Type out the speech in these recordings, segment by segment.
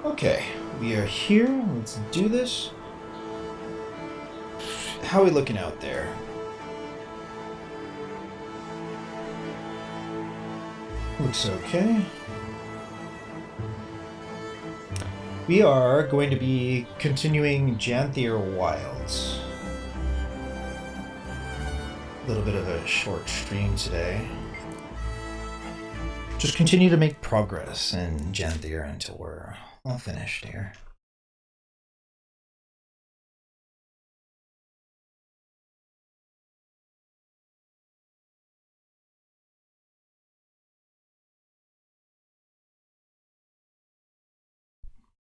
Okay, we are here. Let's do this. How are we looking out there? Looks okay. We are going to be continuing Janthir Wilds. A little bit of a short stream today. Just continue to make progress in Janthir until we're all finished here.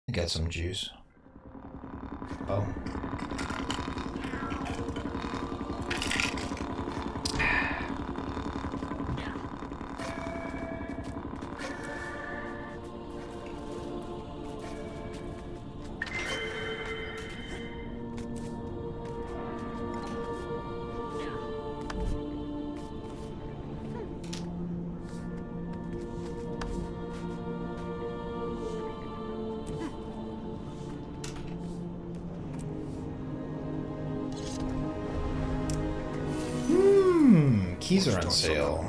I got some juice. Oh. Keys are on sale.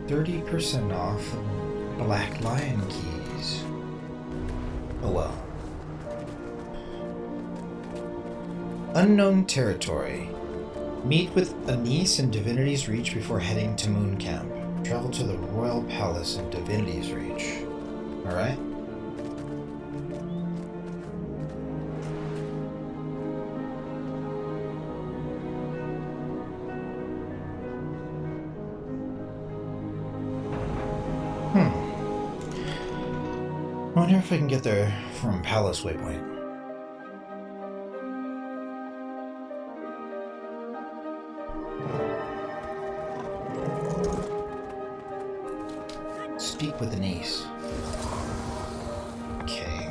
30% off Black Lion keys. Oh well. Unknown territory. Meet with Anise in Divinity's Reach before heading to Moon Camp. Travel to the Royal Palace in Divinity's Reach. Alright? I wonder if I can get there from Palace Waypoint. Speak with Anise. Okay.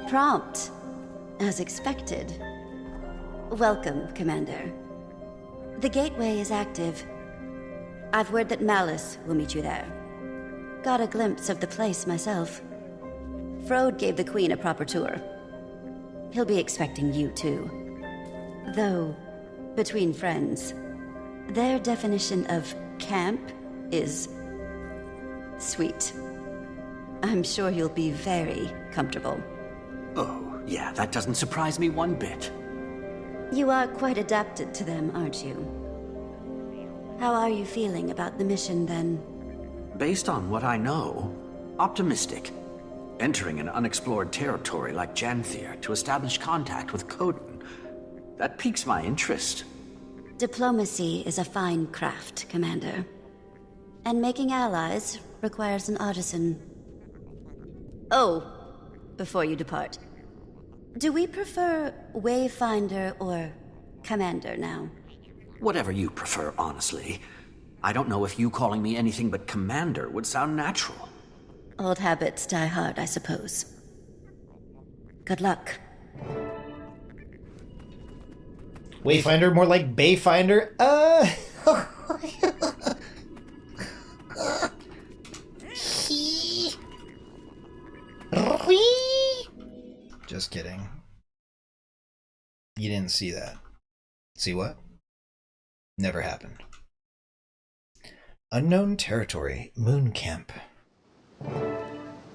Prompt, as expected. Welcome, Commander. The gateway is active. I've word that Malice will meet you there. Got a glimpse of the place myself. Frode gave the Queen a proper tour. He'll be expecting you too. Though, between friends, their definition of camp is sweet. I'm sure you'll be very comfortable. Oh, yeah, that doesn't surprise me one bit. You are quite adapted to them, aren't you? How are you feeling about the mission, then? Based on what I know, optimistic. Entering an unexplored territory like Janthir to establish contact with Coden, that piques my interest. Diplomacy is a fine craft, Commander. And making allies requires an artisan. Oh, before you depart, do we prefer Wayfinder or Commander now? Whatever you prefer, honestly. I don't know if you calling me anything but Commander would sound natural. Old habits die hard, I suppose. Good luck. Wayfinder, more like Bayfinder? Just kidding. You didn't see that. See what? Never happened. Unknown territory, Moon Camp.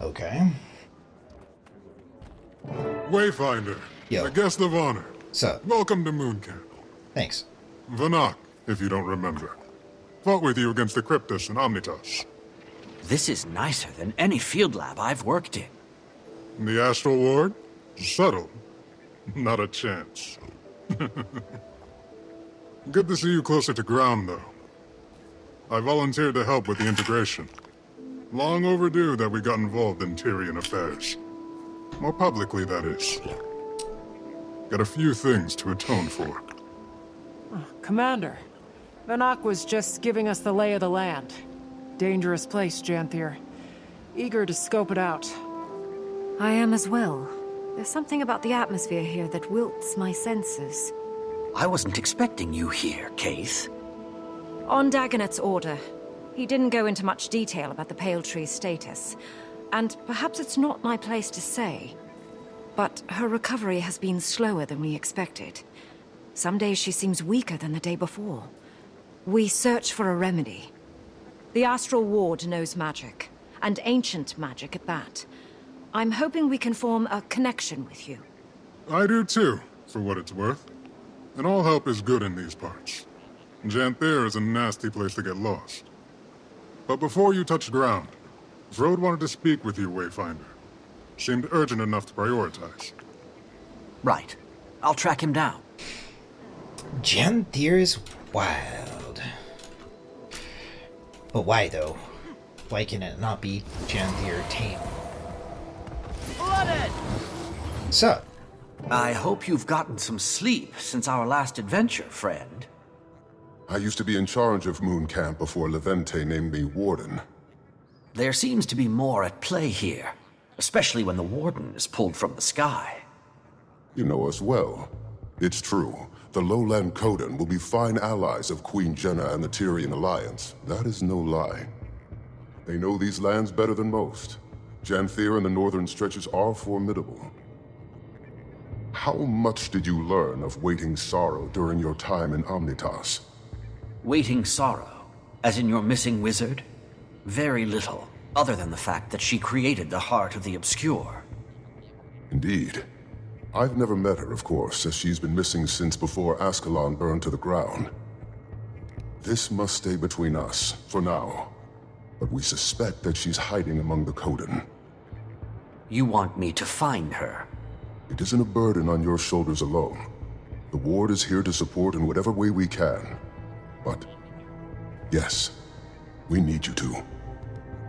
Okay. Wayfinder, Yo. a guest of honor. Sup? Welcome to Moon Camp. Thanks. Vanak, if you don't remember. Fought with you against the Cryptus and Omnitas. This is nicer than any field lab I've worked in. In the Astral Ward? Subtle. Not a chance. Good to see you closer to ground, though. I volunteered to help with the integration. Long overdue that we got involved in Tyrian affairs. More publicly, that is. Got a few things to atone for. Commander, Vanak was just giving us the lay of the land. Dangerous place, Janthir. Eager to scope it out. I am as well. There's something about the atmosphere here that wilts my senses. I wasn't expecting you here, Kaith. On Dagonet's order, he didn't go into much detail about the Pale Tree's status. And perhaps it's not my place to say, but her recovery has been slower than we expected. Some days she seems weaker than the day before. We search for a remedy. The Astral Ward knows magic, and ancient magic at that. I'm hoping we can form a connection with you. I do too, for what it's worth. And all help is good in these parts. Janthir is a nasty place to get lost. But before you touch ground, Vrode wanted to speak with you, Wayfinder. Seemed urgent enough to prioritize. Right. I'll track him down. Janthir is wild. But why, though? Why can it not be Janthir tame? Blooded! So, I hope you've gotten some sleep since our last adventure, friend. I used to be in charge of Moon Camp before Levente named me Warden. There seems to be more at play here, especially when the Warden is pulled from the sky. You know us well. It's true. The Lowland Codan will be fine allies of Queen Jenna and the Tyrian Alliance. That is no lie. They know these lands better than most. Janthir and the northern stretches are formidable. How much did you learn of Waiting Sorrow during your time in Omnitas? Waiting Sorrow, as in your missing wizard? Very little, other than the fact that she created the Heart of the Obscure. Indeed. I've never met her, of course, as she's been missing since before Ascalon burned to the ground. This must stay between us, for now. But we suspect that she's hiding among the Codan. You want me to find her? It isn't a burden on your shoulders alone. The Ward is here to support in whatever way we can. But, yes, we need you to.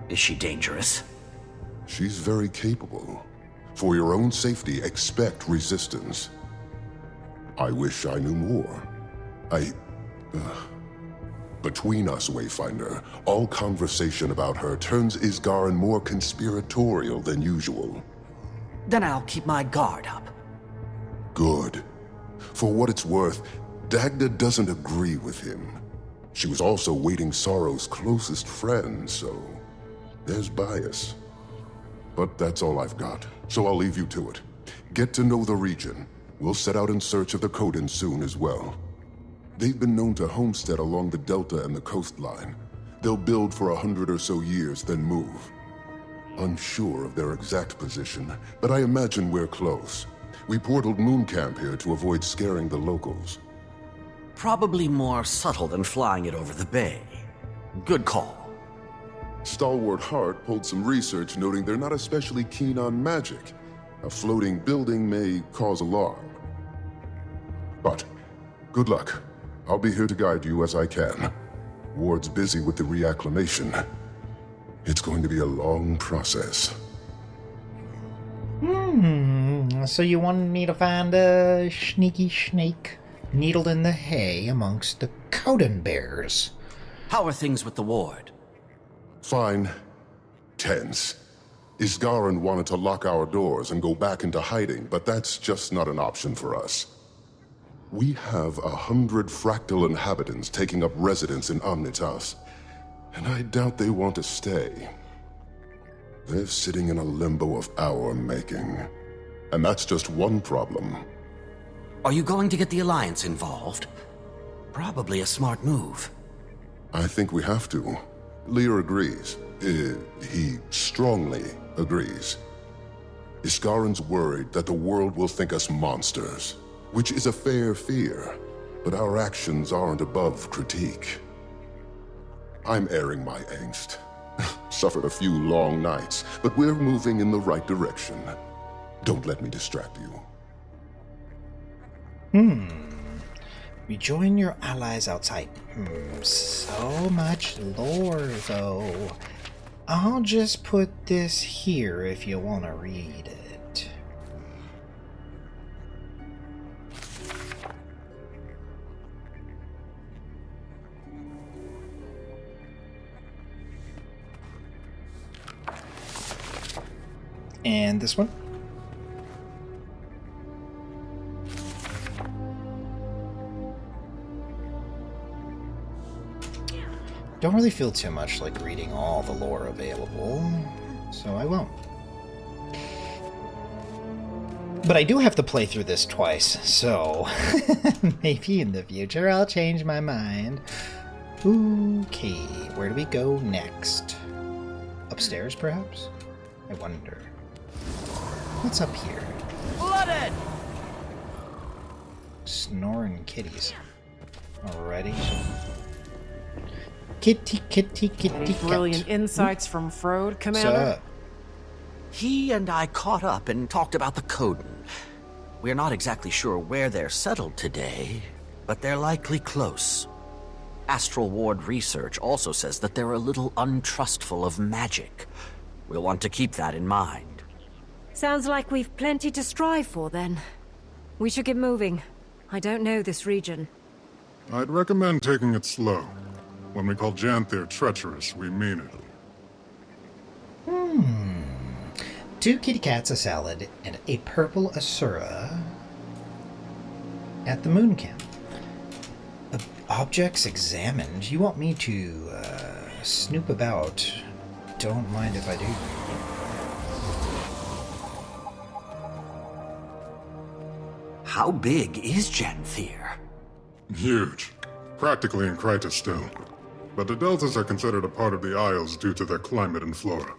Is she dangerous? She's very capable. For your own safety, expect resistance. I wish I knew more. Between us, Wayfinder, all conversation about her turns Isgaran more conspiratorial than usual. Then I'll keep my guard up. Good. For what it's worth, Dagda doesn't agree with him. She was also Waiting Sorrow's closest friend, so there's bias. But that's all I've got, so I'll leave you to it. Get to know the region. We'll set out in search of the Codan soon as well. They've been known to homestead along the delta and the coastline. They'll build for 100 or so years, then move. Unsure of their exact position, but I imagine we're close. We portaled Moon Camp here to avoid scaring the locals. Probably more subtle than flying it over the bay. Good call. Stalwart Hart pulled some research noting they're not especially keen on magic. A floating building may cause alarm. But, good luck. I'll be here to guide you as I can. Ward's busy with the reacclimation. It's going to be a long process. So you wanted me to find a sneaky snake needled in the hay amongst the Codan bears. How are things with the Ward? Fine. Tense. Isgaran wanted to lock our doors and go back into hiding, but that's just not an option for us. We have 100 fractal inhabitants taking up residence in Omnitas, and I doubt they want to stay. They're sitting in a limbo of our making. And that's just one problem. Are you going to get the Alliance involved? Probably a smart move. I think we have to. Lear agrees. He strongly agrees. Isgaran's worried that the world will think us monsters, which is a fair fear, but our actions aren't above critique. I'm airing my angst. Suffered a few long nights, but we're moving in the right direction. Don't let me distract you. Rejoin your allies outside. So much lore, though. I'll just put this here if you want to read it. And this one. Don't really feel too much like reading all the lore available, so I won't. But I do have to play through this twice, so maybe in the future I'll change my mind. Okay, where do we go next? Upstairs, perhaps? I wonder. What's up here? Blooded! Snoring kitties. Alrighty. Kitty, kitty, kitty, Any cat. brilliant insights from Frode, Commander? He and I caught up and talked about the Coden. We're not exactly sure where they're settled today, but they're likely close. Astral Ward research also says that they're a little untrustful of magic. We'll want to keep that in mind. Sounds like we've plenty to strive for, then. We should get moving. I don't know this region. I'd recommend taking it slow. When we call Janthir treacherous, we mean it. 2 kitty cats, a salad, and a purple Asura at the moon camp. Objects examined? You want me to snoop about? Don't mind if I do. How big is Janthir? Huge. Practically in Kryta still. But the deltas are considered a part of the Isles due to their climate and flora.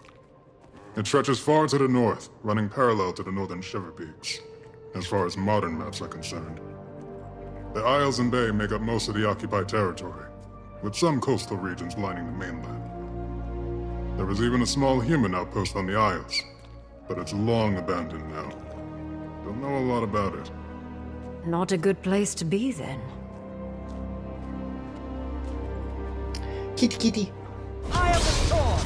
It stretches far to the north, running parallel to the northern Shiver Peaks, as far as modern maps are concerned. The Isles and Bay make up most of the occupied territory, with some coastal regions lining the mainland. There was even a small human outpost on the Isles, but it's long abandoned now. Don't know a lot about it. Not a good place to be, then. Kitty, kitty. Eye of the storm!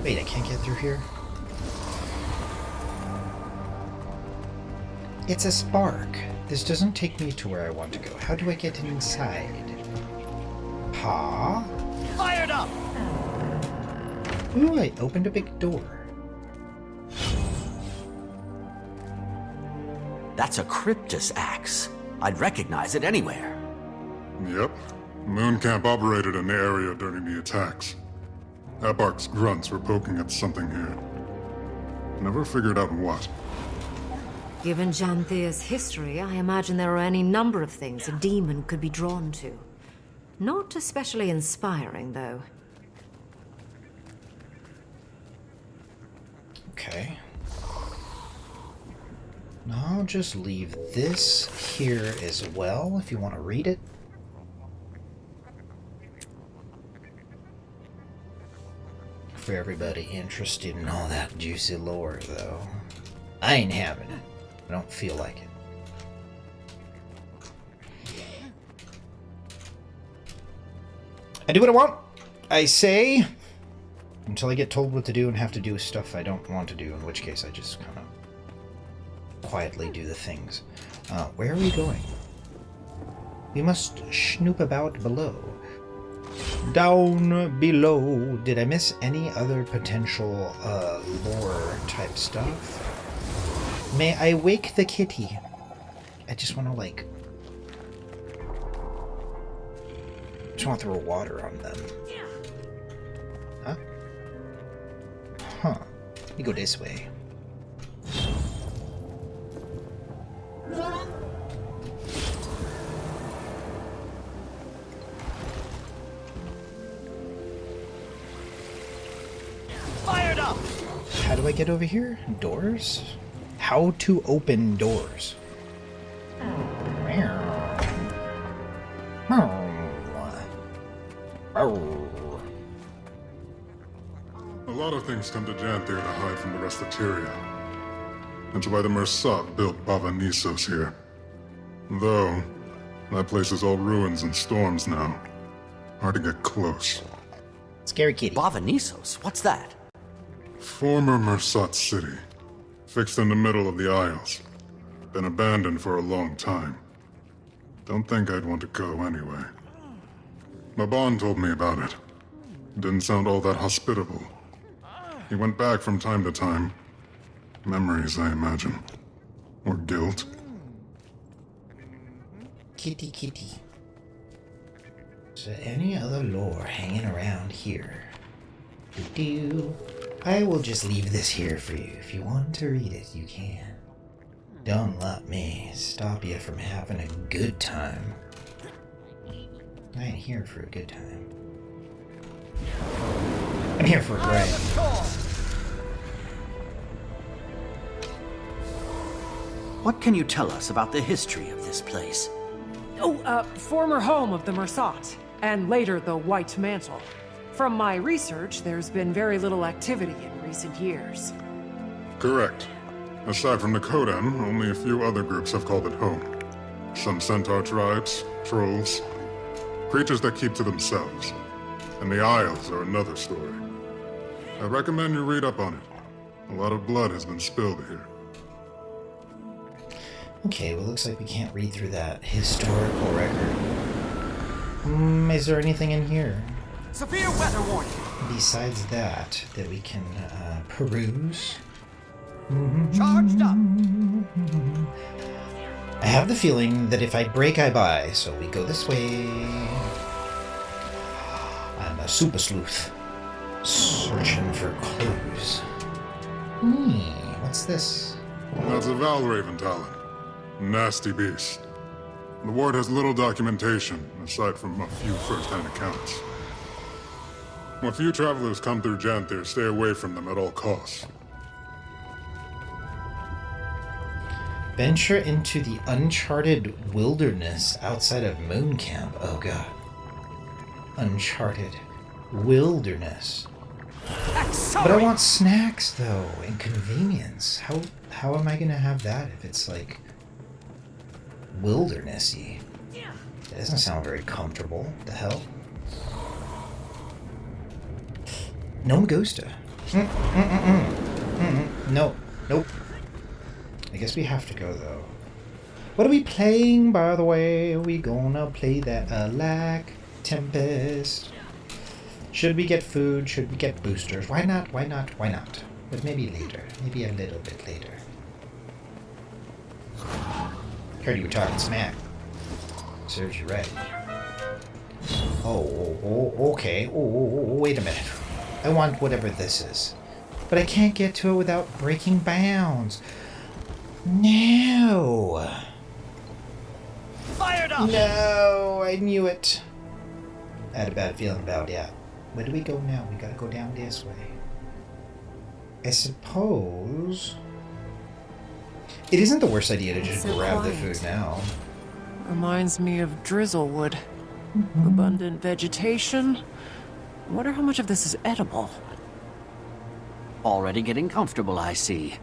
Wait, I can't get through here? It's a spark. This doesn't take me to where I want to go. How do I get inside? Ha? Fired up! Ooh, I opened a big door. That's a Cryptus axe. I'd recognize it anywhere. Yep. Moon Camp operated in the area during the attacks. Abark's grunts were poking at something here. Never figured out what. Given Janthir's history, I imagine there are any number of things a demon could be drawn to. Not especially inspiring, though. Okay. I'll just leave this here as well if you want to read it. For everybody interested in all that juicy lore, though. I ain't having it. I don't feel like it. I do what I want. I say until I get told what to do and have to do stuff I don't want to do, in which case I just kind of quietly do the things. Where are we going? We must snoop about below. Down below. Did I miss any other potential lore type stuff? May I wake the kitty? I just want to like... just want to throw water on them. Huh? Huh. We go this way. Fired up! How do I get over here? Doors? How to open doors. A lot of things come to Janthir to hide from the rest of Tyria. That's why the Mersat built Bava-Nisos here. Though, that place is all ruins and storms now. Hard to get close. Scary kitty. Bava-Nisos? What's that? Former Mersat city. Fixed in the middle of the Isles. Been abandoned for a long time. Don't think I'd want to go anyway. Maban told me about it. Didn't sound all that hospitable. He went back from time to time. Memories, I imagine. Or guilt. Kitty, kitty. Is there any other lore hanging around here? Do. I will just leave this here for you. If you want to read it, you can. Don't let me stop you from having a good time. I ain't here for a good time. I'm here for a grind. What can you tell us about the history of this place? Former home of the Mersat, and later the White Mantle. From my research, there's been very little activity in recent years. Correct. Aside from the Kodan, only a few other groups have called it home. Some centaur tribes, trolls, creatures that keep to themselves. And the Isles are another story. I recommend you read up on it. A lot of blood has been spilled here. Okay, well, looks like we can't read through that historical record. Is there anything in here? Severe weather warning! Besides that we can peruse? Charged up! I have the feeling that if I break, I buy, so we go this way. I'm a super sleuth, searching for clues. What's this? That's a Valraven talent. Nasty beast. The ward has little documentation, aside from a few first-hand accounts. When few travelers come through Janthir, stay away from them at all costs. Venture into the uncharted wilderness outside of Moon Camp. Oh god. Uncharted wilderness. But I want snacks though, and convenience. How am I gonna have that if it's like wildernessy? It doesn't sound very comfortable. The hell? No Magusta. No. Nope. I guess we have to go, though. What are we playing, by the way? Are we gonna play that Alack Tempest? Should we get food? Should we get boosters? Why not? Why not? Why not? But maybe later. Maybe a little bit later. Heard you were talking smack. Serves you right. Oh, okay. Oh, wait a minute. I want whatever this is. But I can't get to it without breaking bounds. No! Fired up! No, I knew it. I had a bad feeling about that. Where do we go now? We gotta go down this way. I suppose... It isn't the worst idea to just So grab the quiet. food now. Reminds me of Drizzlewood. Abundant vegetation. I wonder how much of this is edible. Already getting comfortable, I see.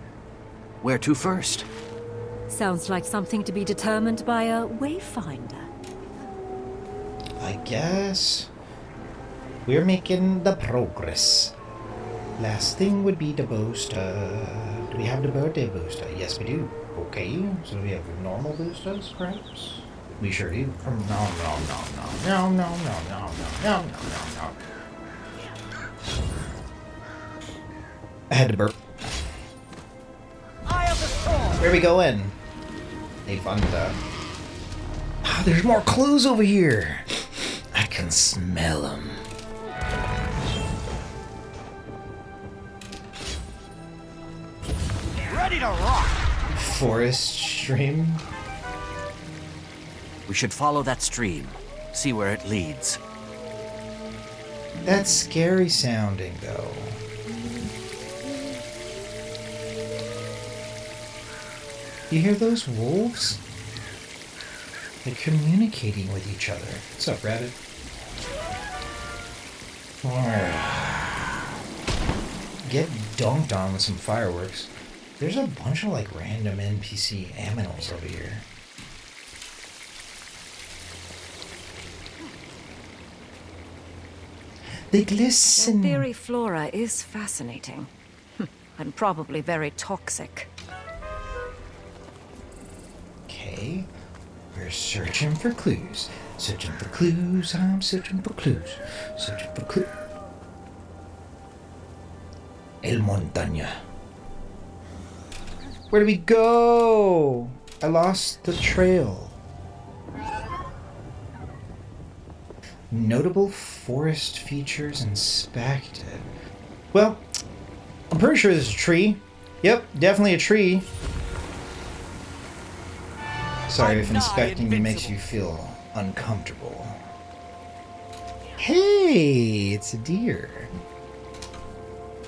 Where to first? Sounds like something to be determined by a wayfinder. I guess... We're making the progress. Last thing would be the booster. Do we have the birthday booster? Yes, we do. Okay, so we have normal boosters, perhaps? We sure do. No. I had to burp. Eye of the storm! Where are we going? Hey, Funda. Ah, there's more clues over here. I can smell them. Ready to rock! Forest stream. We should follow that stream. See where it leads. That's scary sounding, though. You hear those wolves? They're communicating with each other. What's up, Rabbit? Get dunked on with some fireworks. There's a bunch of like random NPC aminals over here. They glisten. Theory flora is fascinating. And probably very toxic. Okay. We're searching for clues. Searching for clues. I'm searching for clues. Searching for clues. El Montaña. Where do we go? I lost the trail. Notable forest features inspected. Well, I'm pretty sure there's a tree. Yep, definitely a tree. Sorry if inspecting makes you feel uncomfortable. Hey, it's a deer.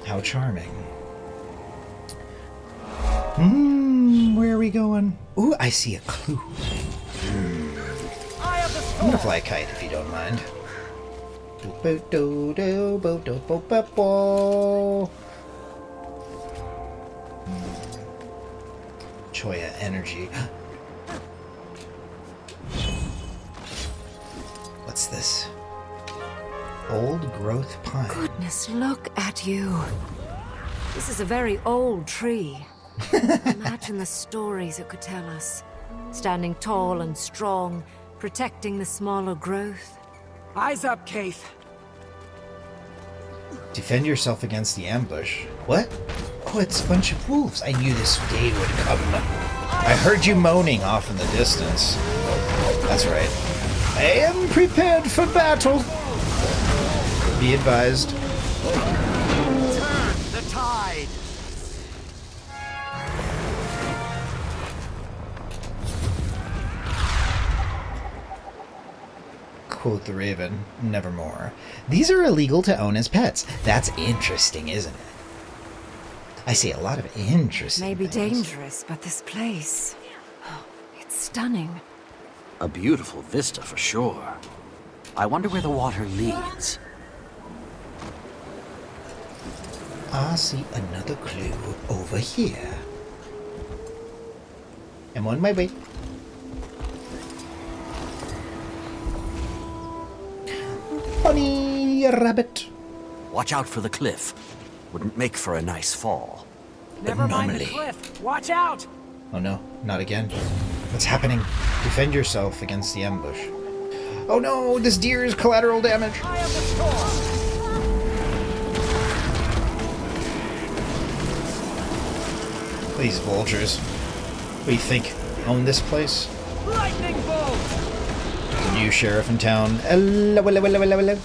How charming. Where are we going? Ooh, I see a clue. I'm gonna fly a kite if you don't mind. Choya energy. What's this? Old growth pine. Goodness, look at you. This is a very old tree. Imagine the stories it could tell us. Standing tall and strong, protecting the smaller growth. Eyes up, Keith. Defend yourself against the ambush. What? Oh, it's a bunch of wolves. I knew this day would come. I heard you moaning off in the distance. That's right. I am prepared for battle. Be advised. Turn the tide! Quote the raven, nevermore. These are illegal to own as pets. That's interesting, isn't it? I see a lot of interesting Maybe things. dangerous, but this place... oh, it's stunning. A beautiful vista for sure. I wonder where the water leads. I see another clue over here. I'm on my way. Bunny rabbit. Watch out for the cliff. Wouldn't make for a nice fall. Never mind the Anomaly. cliff. Watch out! Oh no, not again. What's happening? Defend yourself against the ambush. Oh no, this deer is collateral damage. Eye of the storm! These vultures. What do you think? Own this place? Lightning bolt! New sheriff in town. Hello, hello, hello, hello, hello.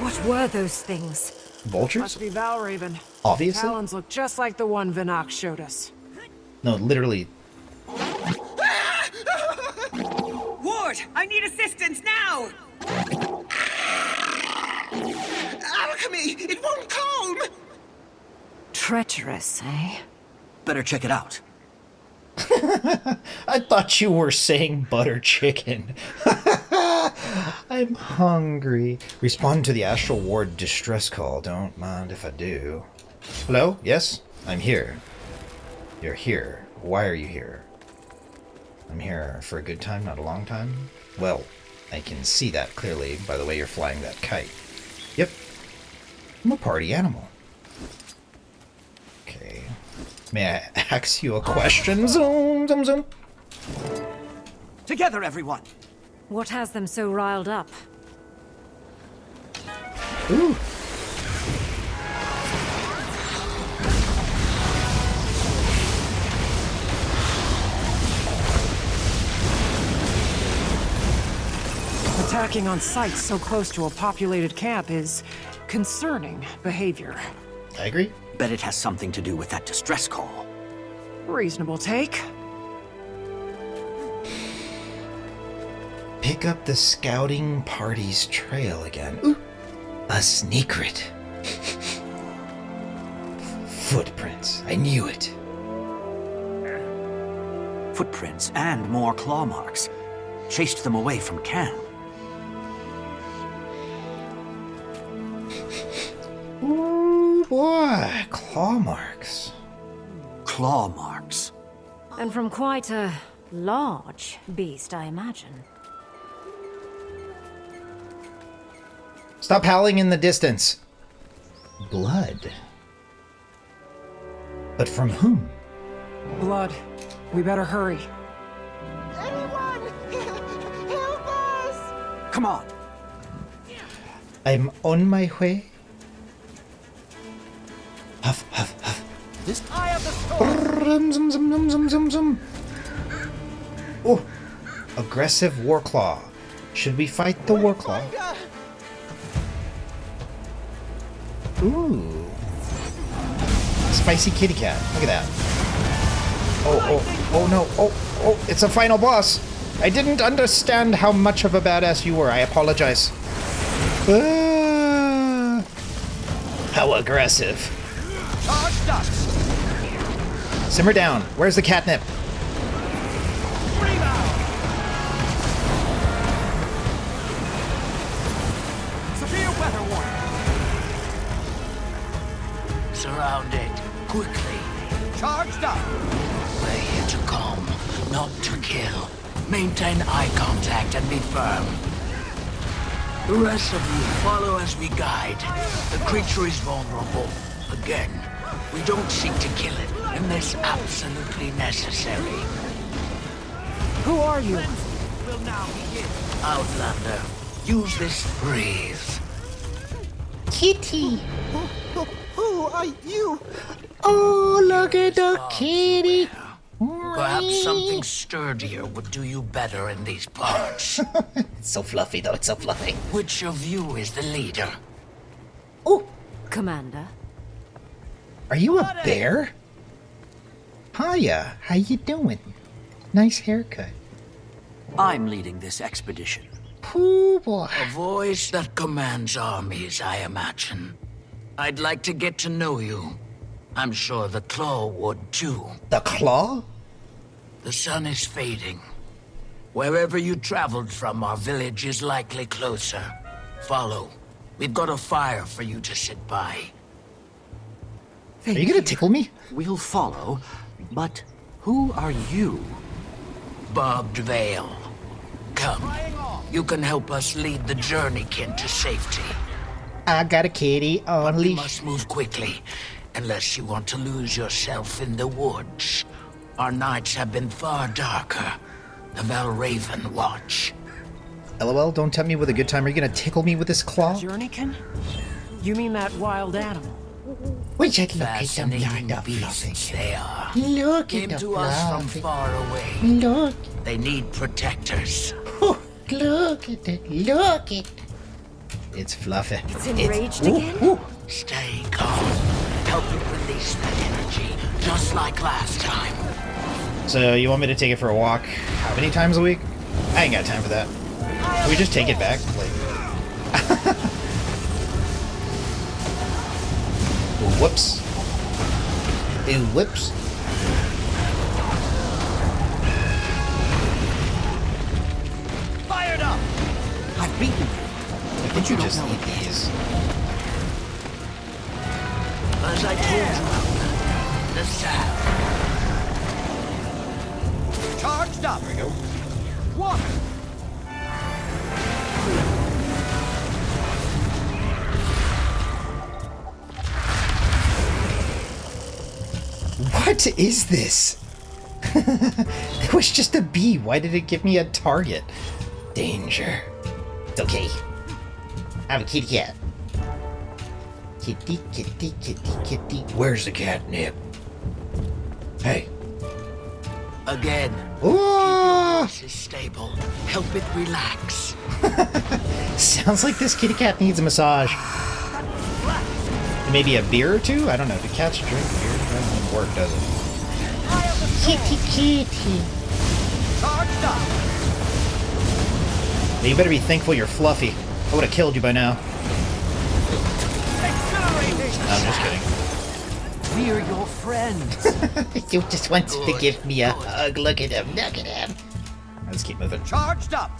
What were those things? Vultures? Must be Valraven. Obviously. Talons look just like the one Vinok showed us. No, literally. Ward, I need assistance now! Alchemy! It won't calm! Treacherous, eh? Better check it out. I thought you were saying butter chicken. I'm hungry. Respond to the Astral Ward distress call. Don't mind if I do. Hello? Yes? I'm here. You're here. Why are you here? I'm here for a good time, not a long time? Well, I can see that clearly by the way you're flying that kite. Yep. I'm a party animal. Okay. May I ask you a question? Zoom, zoom, zoom. Together, everyone! What has them so riled up? Ooh. Attacking on sites so close to a populated camp is concerning behavior. I agree. Bet it has something to do with that distress call. Reasonable take. Pick up the scouting party's trail again. Ooh, a secret. Footprints. I knew it. Footprints and more claw marks. Chased them away from camp. Ooh, boy. Claw marks. Claw marks. And from quite a large beast, I imagine. Stop howling in the distance. Blood. But from whom? Blood. We better hurry. Anyone! Help us! Come on. I'm on my way. Huff, huff, huff. This eye of the storm. Zum, zum, zum, zum, zum, zum. Oh, aggressive Warclaw. Should we fight the Warclaw? Ooh. Spicy kitty cat. Look at that. Oh no. Oh, it's a final boss. I didn't understand how much of a badass you were. I apologize. How aggressive. Charge ducks. Simmer down. Where's the catnip? Rebound. Severe weather warning. Surrounded. Quickly. Charged up. We're here to calm, not to kill. Maintain eye contact and be firm. The rest of you follow as we guide. The creature is vulnerable. Again, we don't seek to kill it unless absolutely necessary. Who are you? Will now begin. Outlander, use this breathe. Kitty. Who are you? Oh, look at the kitty. Perhaps something sturdier would do you better in these parts. It's so fluffy, though. It's so fluffy. Which of you is the leader? Oh, Commander. are you a bear? Hiya. How you doing? Nice haircut. I'm leading this expedition. Pooh boy. A voice that commands armies, I imagine. I'd like to get to know you. I'm sure the Claw would too. The claw? The sun is fading. Wherever you traveled from, our village is likely closer. Follow. We've got a fire for you to sit by. Are you gonna tickle me? We'll follow, but who are you? Barbed Veil. Come. You can help us lead the journeykin to safety. I got a kitty on We leash. must move quickly, unless you want to lose yourself in the woods. Our nights have been far darker. The Valraven watch. LOL, don't tell me with a good time. Are you gonna tickle me with this claw? Journeykin? You mean that wild animal? Would you look at them Fascinating like the beasts they are. Look Came at the to us from fluffy. far away. Look. They need protectors. Oh, look at it. Look it. It's fluffy. It's enraged Ooh, again? ooh. Stay calm. Help it release that energy, just like last time. So you want me to take it for a walk? How many times a week? I ain't got time for that. Can we just take it back? Like... Whoops. Ooh, whoops. Fired up. I've beaten you. I think you just eat these. As I told you, the salve. Charged up. There we go. Water. What is this? It was just a bee. Why did it give me a target? Danger. It's okay. I'm a kitty cat. Kitty, kitty, kitty, kitty. Where's the catnip? Hey. Again. Oh! Voice is stable. Help it relax. Sounds like this kitty cat needs a massage. Maybe a beer or two? I don't know. Do cats drink beer? It doesn't work, does it? Kitty, kitty. Charged up. You better be thankful you're fluffy. I would have killed you by now. Exhilarating. I'm just kidding. We're your friends. You just want to Good, give me a good. hug. Look at him. Look at him. Let's keep moving. Charged up.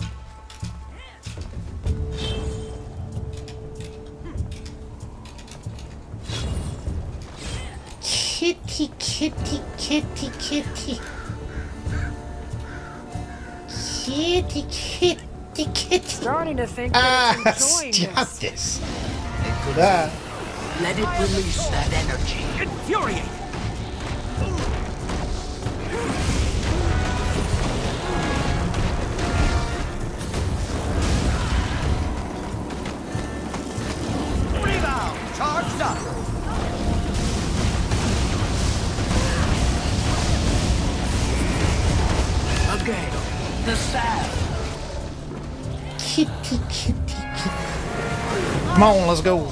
Kitty, kitty, kitty, kitty. Kitty, kitty, kitty. Starting to think that it's enjoying Stop this. this. It could Ah. Let it release that energy. Infuriate. Almost done. A gale. The salve. Kitty, kitty, kitty. Come on, let's go.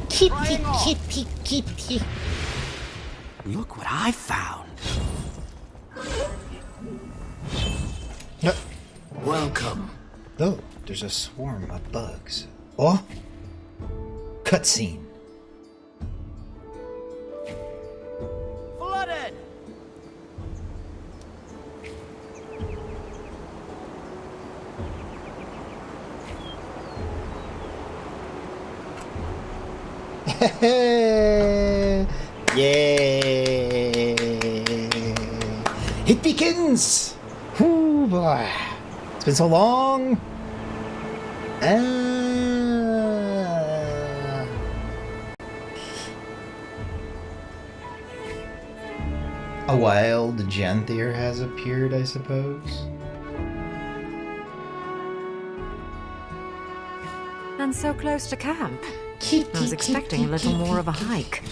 Kitty, kitty, kitty. Look what I found. Welcome. Oh, there's a swarm of bugs. Oh, cutscene. Flooded! Yay! It begins! Whoo boy! It's been so long! A wild Janthir has appeared, I suppose. And so close to camp. I was expecting a little more of a hike.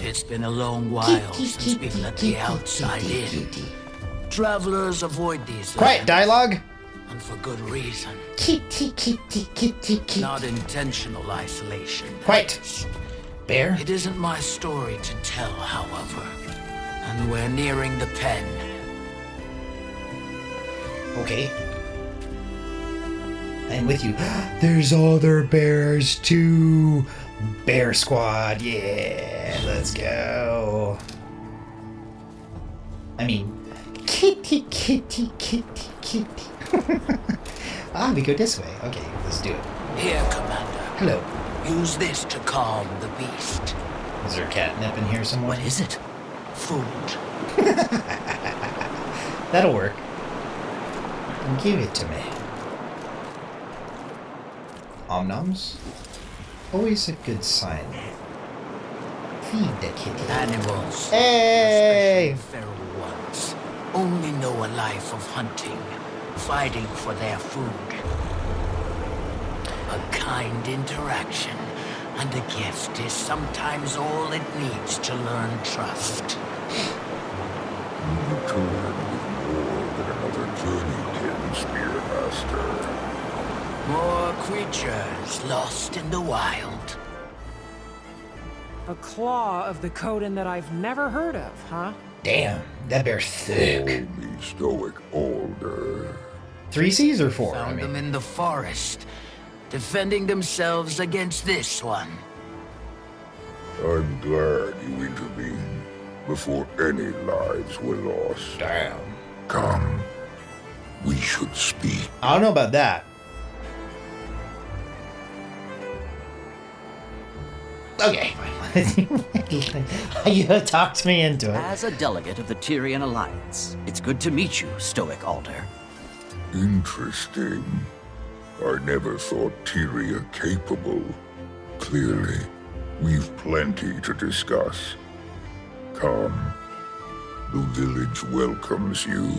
It's been a long while since we've let the outside in. Travelers avoid these Quiet lands, dialogue! and for good reason. Kitty, kitty, kitty, kitty. Not intentional isolation. Quiet! Bear? It isn't my story to tell, however. And we're nearing the pen. Okay. I'm with you. There's other bears too. Bear squad, yeah, let's go. I mean, kitty, kitty, kitty, kitty. We go this way. Okay, let's do it. Here, Commander. Hello. Use this to calm the beast. Is there catnip in here somewhere? What is it? Food. That'll work. Give it to me. Omnoms? Always a good sign. Feed the kitty. Animals, Hey! especially feral ones, only know a life of hunting, fighting for their food. A kind interaction and a gift is sometimes all it needs to learn trust. You returned with more than another journey, Spearmaster. More creatures lost in the wild. A claw of the Coden that I've never heard of, huh? Damn, that bear's thick. Call me Stoic Older. 3 C's or 4? Found them in the forest, defending themselves against this one. I'm glad you intervened before any lives were lost. Damn. Come, we should speak. I don't know about that. Okay. You talked me into it. As a delegate of the Tyrian Alliance, it's good to meet you, Stoic Alder. Interesting. I never thought Tyria capable. Clearly, we've plenty to discuss. Come. The village welcomes you.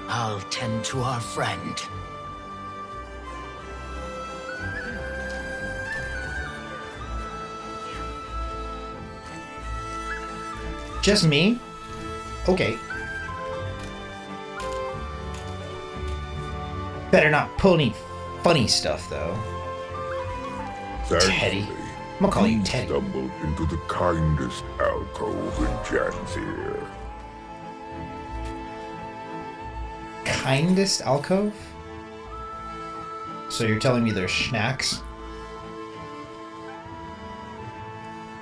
I'll tend to our friend. Just me? Okay. Better not pull any funny stuff, though. Teddy. I'm gonna call you Teddy. Stumbled into the kindest alcove in Janthir. Kindest alcove? So you're telling me there's snacks?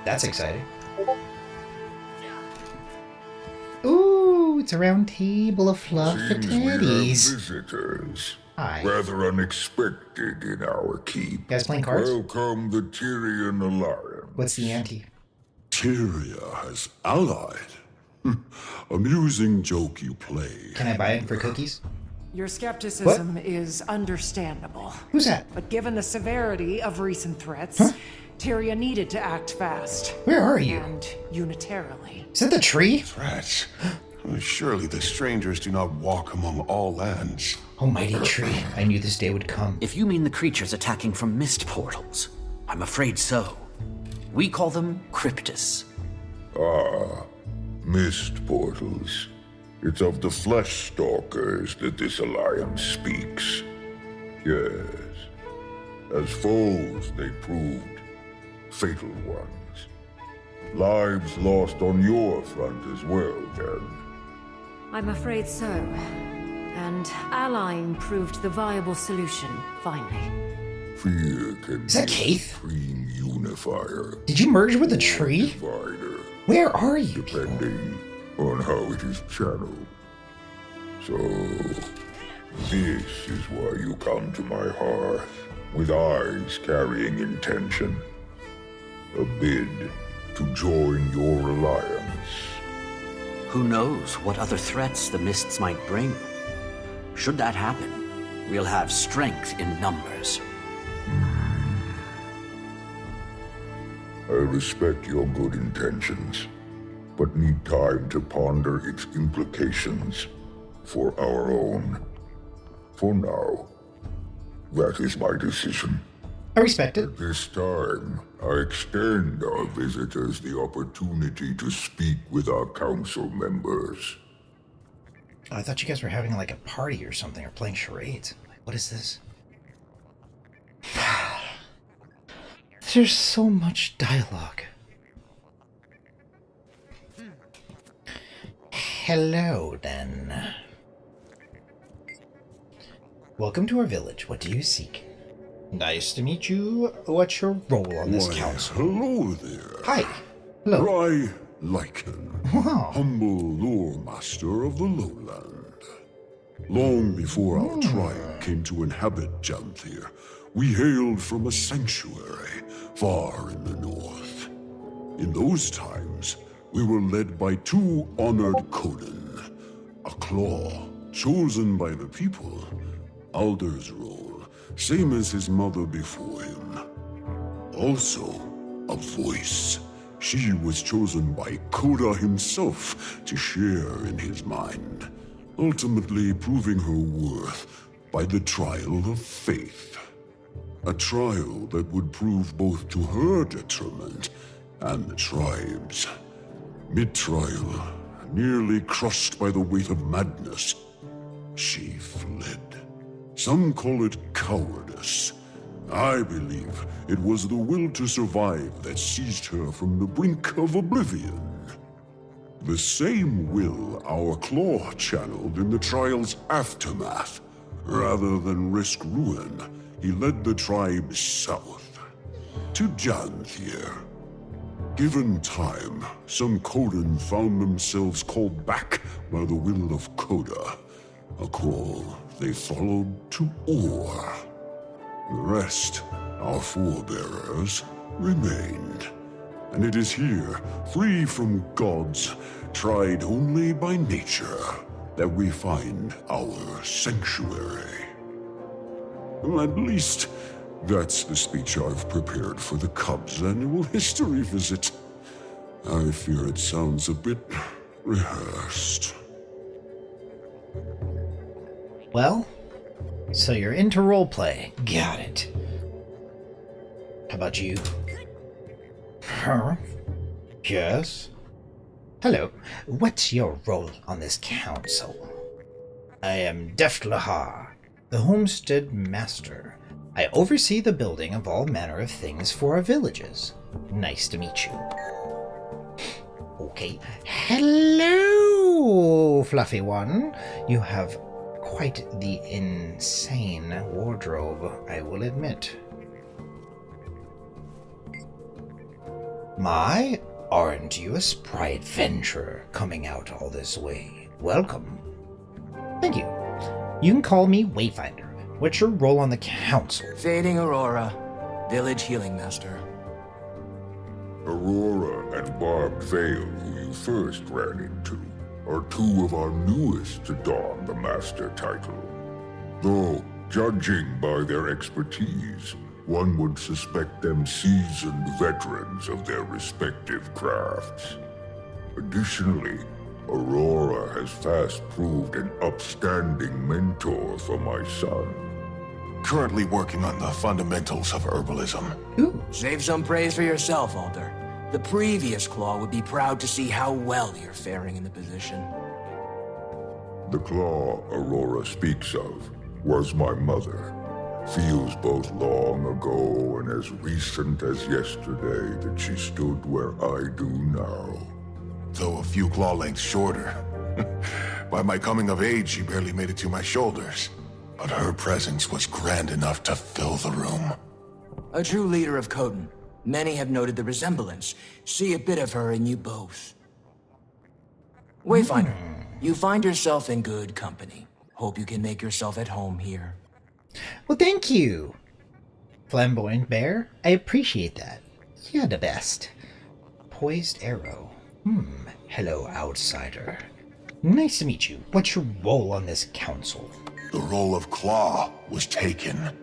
That's exciting. Ooh, it's a round table of fluff for Seems we have teddies. visitors. Hi. Rather unexpected in our keep. You guys playing cards? Welcome the Tyrian Alliance. What's the ante? Tyria has allied. Amusing joke you play. Can I buy it for cookies? Your skepticism is understandable. Who's that? But given the severity of recent threats, Huh? Tyria needed to act fast. Where are you? And unitarily. Is that the tree? Threats? Surely the strangers do not walk among all lands Almighty tree, I knew this day would come. If you mean the creatures attacking from mist portals, I'm afraid so. We call them cryptis. Ah, mist portals. It's of the flesh stalkers that this alliance speaks. Yes. As foes, they proved fatal ones. Lives lost on your front as well, Jen. I'm afraid so. And allying proved the viable solution, finally. Fear can Is that be a Keith? supreme unifier. Did you merge with the tree? Divider, Where are you? depending on how it is channeled. So, this is why you come to my hearth, with eyes carrying intention. A bid to join your alliance. Who knows what other threats the mists might bring? Should that happen, we'll have strength in numbers. I respect your good intentions, but need time to ponder its implications for our own. For now, that is my decision. I respect it. At this time, I extend our visitors the opportunity to speak with our council members. Oh, I thought you guys were having like a party or something, or playing charades. Like, what is this? There's so much dialogue. Hello, then. Welcome to our village. What do you seek? Nice to meet you. What's your role on this council? Hello there. Hi. Hello. I, Lycan, Wow. humble lore master of the lowland. Long before our tribe came to inhabit Janthir, we hailed from a sanctuary far in the north. In those times, we were led by two honored Coden, a claw chosen by the people, Alder's role, same as his mother before him. Also, a voice. She was chosen by Koda himself to share in his mind, ultimately proving her worth by the trial of faith. A trial that would prove both to her detriment and the tribe's. Mid-trial, nearly crushed by the weight of madness, she fled. Some call it cowardice. I believe it was the will to survive that seized her from the brink of oblivion. The same will our claw channeled in the trial's aftermath. Rather than risk ruin, he led the tribe south, to Janthir. Given time, some Coden found themselves called back by the will of Koda, a call they followed to Or. The rest, our forebearers, remained. And it is here, free from gods, tried only by nature, that we find our sanctuary. Well, at least, that's the speech I've prepared for the Cubs' annual history visit. I fear it sounds a bit rehearsed. Well, so you're into roleplay. Got it. How about you? Huh? Yes? Hello. What's your role on this council? I am Deftlahar, the Homestead Master. I oversee the building of all manner of things for our villages. Nice to meet you. Okay. Hello, Fluffy One. You have quite the insane wardrobe, I will admit. My, aren't you a spry adventurer coming out all this way? Welcome. Thank you. You can call me Wayfinder. What's your role on the council? Fading Aurora, village healing master. Aurora and Barbed Veil, who you first ran into, are two of our newest to don the master title. Though, judging by their expertise, one would suspect them seasoned veterans of their respective crafts. Additionally, Aurora has fast proved an upstanding mentor for my son. Currently working on the fundamentals of herbalism. Ooh. Save some praise for yourself, Alder. The previous Claw would be proud to see how well you're faring in the position. The claw Aurora speaks of was my mother. Feels both long ago and as recent as yesterday that she stood where I do now. Though a few claw lengths shorter. By my coming of age, she barely made it to my shoulders. But her presence was grand enough to fill the room. A true leader of Coden. Many have noted the resemblance. See a bit of her in you both. Wayfinder, you find yourself in good company. Hope you can make yourself at home here. Well, thank you, Flamboyant Bear. I appreciate that. You're the best. Poised Arrow. Hello, outsider. Nice to meet you. What's your role on this council? The role of Claw was taken,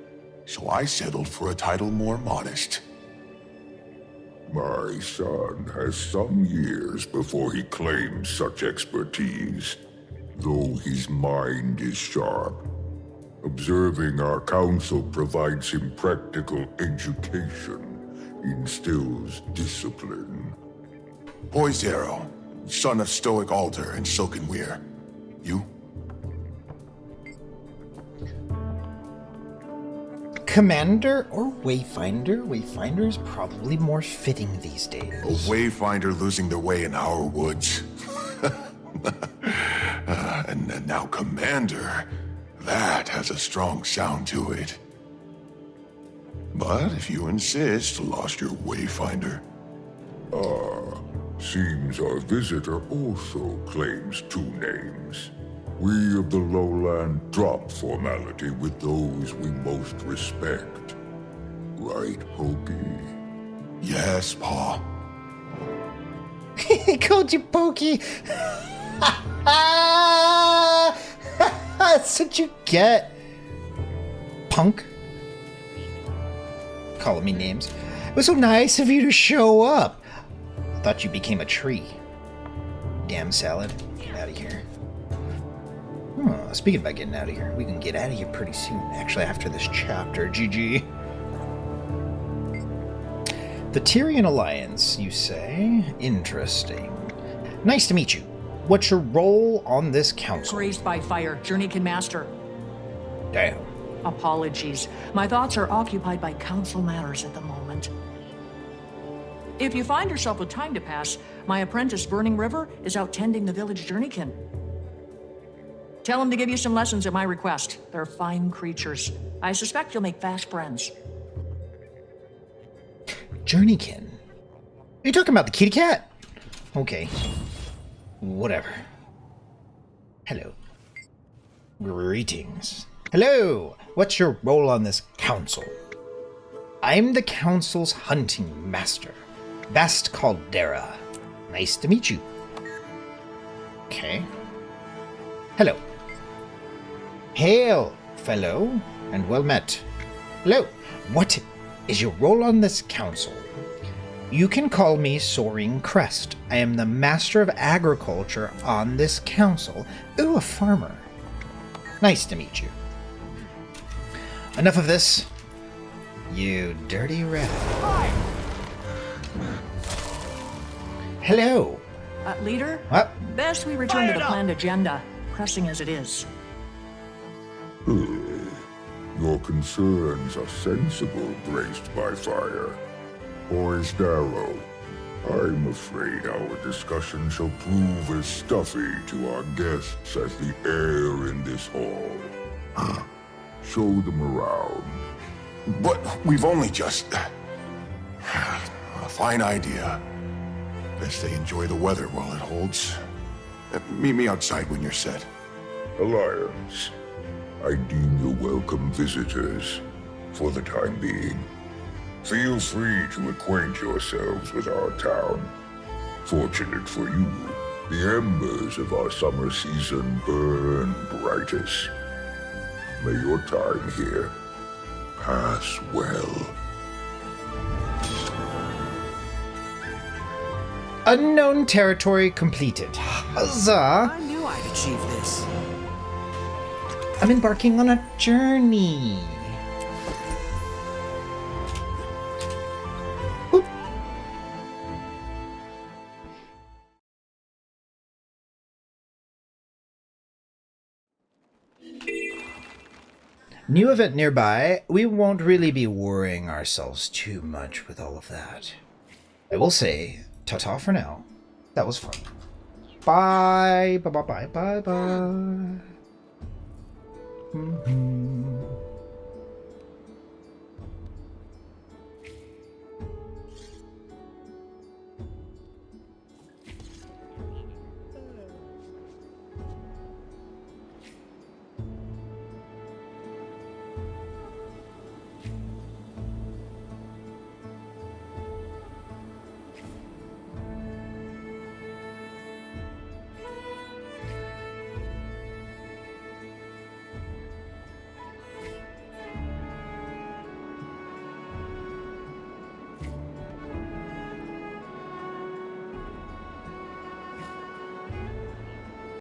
so I settled for a title more modest. My son has some years before he claims such expertise, though his mind is sharp. Observing our council provides him practical education, instills discipline. Poised Arrow, son of Stoic Alder and Silken Weir. You? Commander or Wayfinder? Wayfinder is probably more fitting these days. A Wayfinder losing their way in our woods. And now Commander. That has a strong sound to it. But if you insist, lost your Wayfinder. Seems our visitor also claims two names. We of the lowland drop formality with those we most respect. Right, Pokey? Yes, Pa. He called you Pokey. That's what you get. Punk. Calling me names. It was so nice of you to show up. I thought you became a tree. Damn salad. Get out of here. Speaking about getting out of here, we can get out of here pretty soon. Actually, after this chapter. GG. The Tyrian Alliance, you say? Interesting. Nice to meet you. What's your role on this council? Raised by fire, Journeykin Master. Damn. Apologies. My thoughts are occupied by council matters at the moment. If you find yourself with time to pass, my apprentice Burning River is out tending the village Journeykin. Tell him to give you some lessons at my request. They're fine creatures. I suspect you'll make fast friends. Journeykin? Are you talking about the kitty cat? Okay. Whatever. Hello. Greetings. Hello! What's your role on this council? I'm the council's hunting master, Bast Caldera. Nice to meet you. Okay. Hello. Hail, fellow, and well met. Hello. What is your role on this council? You can call me Soaring Crest. I am the master of agriculture on this council. Ooh, a farmer. Nice to meet you. Enough of this, you dirty rat. Hi. Hello. Leader? What? Best we return to the planned agenda, pressing as it is. Your concerns are sensible, graced by fire. Poised Arrow, I'm afraid our discussion shall prove as stuffy to our guests as the air in this hall. Show them around. But we've only just... A fine idea. Best they enjoy the weather while it holds. Meet me outside when you're set. Alliance, I deem you welcome visitors, for the time being. Feel free to acquaint yourselves with our town. Fortunate for you, the embers of our summer season burn brightest. May your time here pass well. Unknown territory completed. Huzzah! I knew I'd achieve this. I'm embarking on a journey. Boop. New event nearby. We won't really be worrying ourselves too much with all of that. I will say, ta-ta for now. That was fun. Bye. Bye-bye-bye-bye-bye.